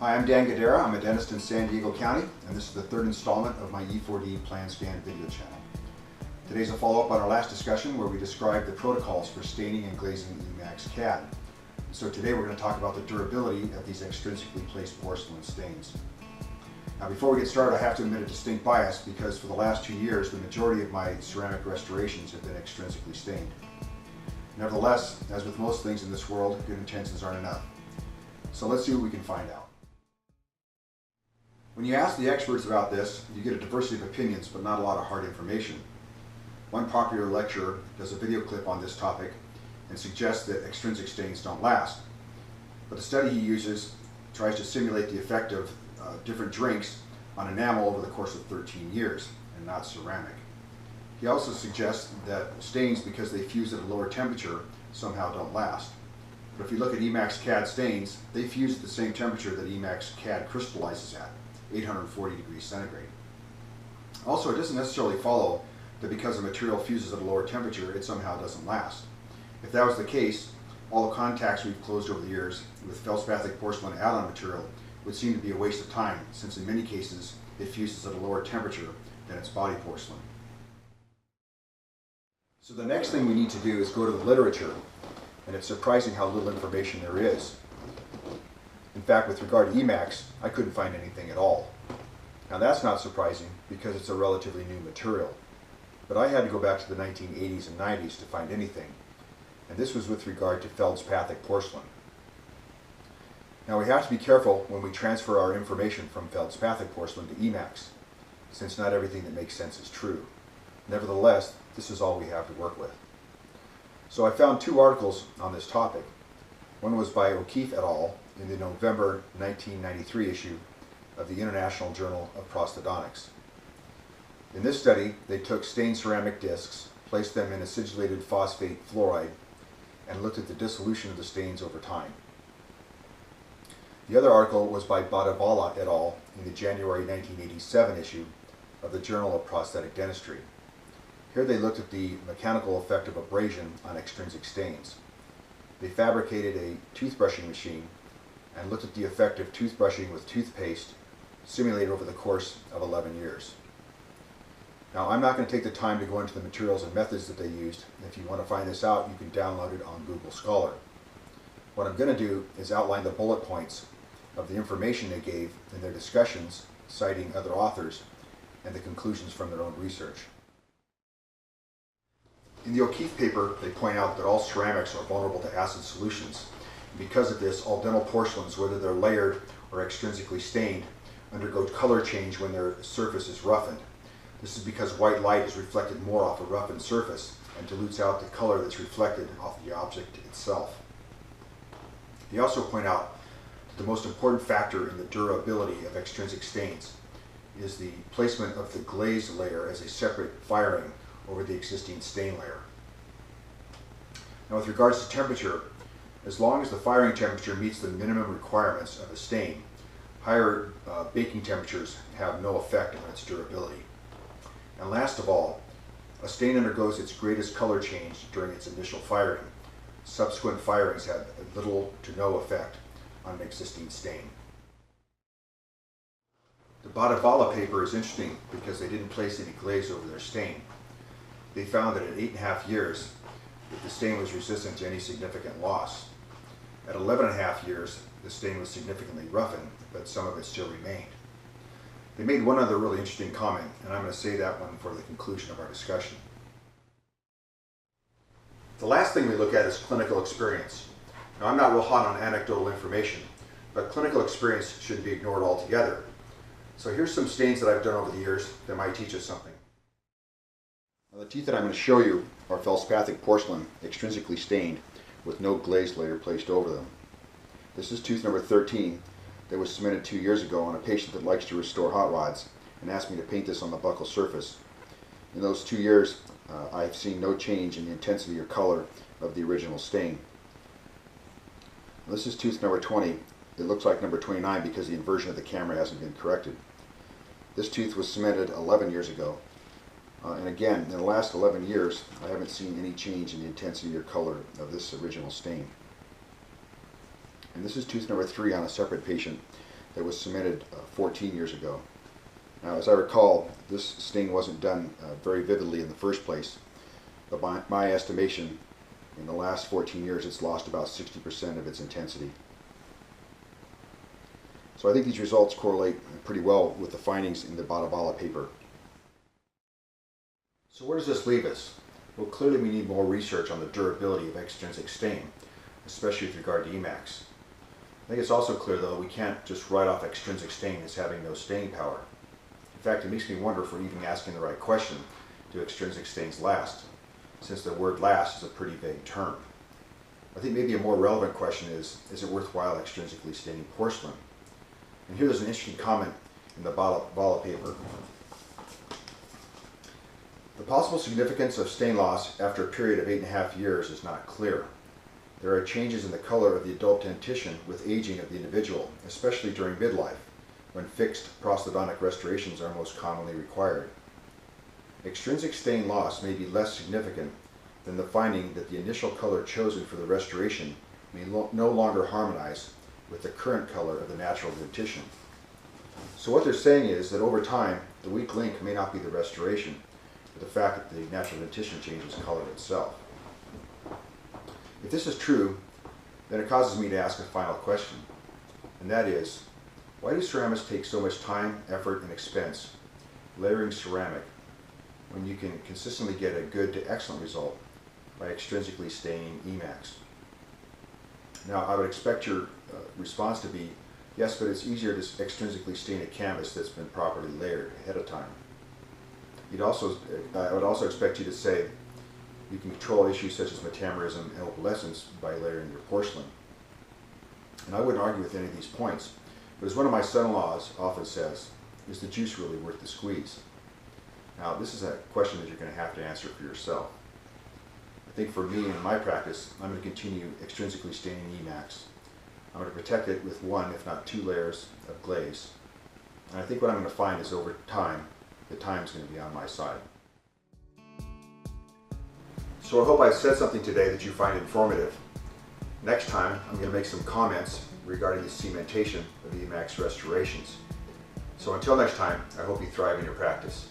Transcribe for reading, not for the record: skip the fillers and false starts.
Hi, I'm Dan Gadara. I'm a dentist in San Diego County, and this is the third installment of my E4D PlanScan video channel. Today's a follow-up on our last discussion where we described the protocols for staining and glazing eMax CAD. So today we're going to talk about the durability of these extrinsically placed porcelain stains. Now before we get started, I have to admit a distinct bias because for the last 2 years the majority of my ceramic restorations have been extrinsically stained. Nevertheless, as with most things in this world, good intentions aren't enough. So let's see what we can find out. When you ask the experts about this, you get a diversity of opinions but not a lot of hard information. One popular lecturer does a video clip on this topic and suggests that extrinsic stains don't last. But the study he uses tries to simulate the effect of different drinks on enamel over the course of 13 years and not ceramic. He also suggests that stains, because they fuse at a lower temperature, somehow don't last. But if you look at eMax CAD stains, they fuse at the same temperature that eMax CAD crystallizes at, 840 degrees centigrade. Also, it doesn't necessarily follow that because a material fuses at a lower temperature, it somehow doesn't last. If that was the case, all the contacts we've closed over the years with feldspathic porcelain add-on material would seem to be a waste of time, since in many cases it fuses at a lower temperature than its body porcelain. So the next thing we need to do is go to the literature, and it's surprising how little information there is. In fact, with regard to eMax, I couldn't find anything at all. Now that's not surprising because it's a relatively new material, but I had to go back to the 1980s and 90s to find anything, and this was with regard to feldspathic porcelain. Now we have to be careful when we transfer our information from feldspathic porcelain to eMax, since not everything that makes sense is true. Nevertheless, this is all we have to work with. So I found 2 articles on this topic. One was by O'Keefe et al. In the November 1993 issue of the International Journal of Prosthodontics. In this study, they took stained ceramic discs, placed them in acidulated phosphate fluoride, and looked at the dissolution of the stains over time. The other article was by Badavala et al. In the January 1987 issue of the Journal of Prosthetic Dentistry. Here they looked at the mechanical effect of abrasion on extrinsic stains. They fabricated a toothbrushing machine and looked at the effect of toothbrushing with toothpaste simulated over the course of 11 years. Now, I'm not going to take the time to go into the materials and methods that they used. If you want to find this out, you can download it on Google Scholar. What I'm going to do is outline the bullet points of the information they gave in their discussions, citing other authors, and the conclusions from their own research. In the O'Keefe paper, they point out that all ceramics are vulnerable to acid solutions. Because of this, all dental porcelains, whether they're layered or extrinsically stained, undergo color change when their surface is roughened. This is because white light is reflected more off a roughened surface and dilutes out the color that's reflected off the object itself. They also point out that the most important factor in the durability of extrinsic stains is the placement of the glaze layer as a separate firing over the existing stain layer. Now, with regards to temperature, as long as the firing temperature meets the minimum requirements of a stain, higher baking temperatures have no effect on its durability. And last of all, a stain undergoes its greatest color change during its initial firing. Subsequent firings have little to no effect on an existing stain. The Badavala paper is interesting because they didn't place any glaze over their stain. They found that at 8.5 years, that the stain was resistant to any significant loss. At 11.5 years, the stain was significantly roughened, but some of it still remained. They made one other really interesting comment, and I'm going to say that one for the conclusion of our discussion. The last thing we look at is clinical experience. Now, I'm not real hot on anecdotal information, but clinical experience shouldn't be ignored altogether. So here's some stains that I've done over the years that might teach us something. Now, the teeth that I'm going to show you are feldspathic porcelain, extrinsically stained, with no glaze layer placed over them. This is tooth number 13 that was cemented 2 years ago on a patient that likes to restore hot rods and asked me to paint this on the buccal surface. In those 2 years, I've seen no change in the intensity or color of the original stain. Now, this is tooth number 20. It looks like number 29 because the inversion of the camera hasn't been corrected. This tooth was cemented 11 years ago. And again, in the last 11 years, I haven't seen any change in the intensity or color of this original stain. And this is tooth number 3 on a separate patient. that was cemented 14 years ago. Now, as I recall, this stain wasn't done very vividly in the first place, but by my estimation, in the last 14 years it's lost about 60% of its intensity. So I think these results correlate pretty well with the findings in the Bada paper. So where does this leave us? Well, clearly we need more research on the durability of extrinsic stain, especially with regard to eMax. I think it's also clear, though, we can't just write off extrinsic stain as having no staining power. In fact, it makes me wonder if we're even asking the right question: do extrinsic stains last? Since the word last is a pretty vague term. I think maybe a more relevant question is it worthwhile extrinsically staining porcelain? And here there's an interesting comment in the Bada paper. The possible significance of stain loss after a period of 8.5 years is not clear. There are changes in the color of the adult dentition with aging of the individual, especially during midlife, when fixed prosthodontic restorations are most commonly required. Extrinsic stain loss may be less significant than the finding that the initial color chosen for the restoration may no longer harmonize with the current color of the natural dentition. So what they're saying is that over time, the weak link may not be the restoration, but the fact that the natural dentition changes color itself. If this is true, then it causes me to ask a final question, and that is, why do ceramists take so much time, effort, and expense layering ceramic when you can consistently get a good to excellent result by extrinsically staining eMax? Now, I would expect your response to be, yes, but it's easier to extrinsically stain a canvas that's been properly layered ahead of time. I would also expect you to say you can control issues such as metamerism and opalescence by layering your porcelain. And I wouldn't argue with any of these points, but as one of my son-in-laws often says, is the juice really worth the squeeze? Now, this is a question that you're going to have to answer for yourself. I think for me and in my practice, I'm going to continue extrinsically staining eMax. I'm going to protect it with one, if not two layers of glaze. And I think what I'm going to find is over time, the time's going to be on my side. So I hope I've said something today that you find informative. Next time, I'm going to make some comments regarding the cementation of eMax restorations. So until next time, I hope you thrive in your practice.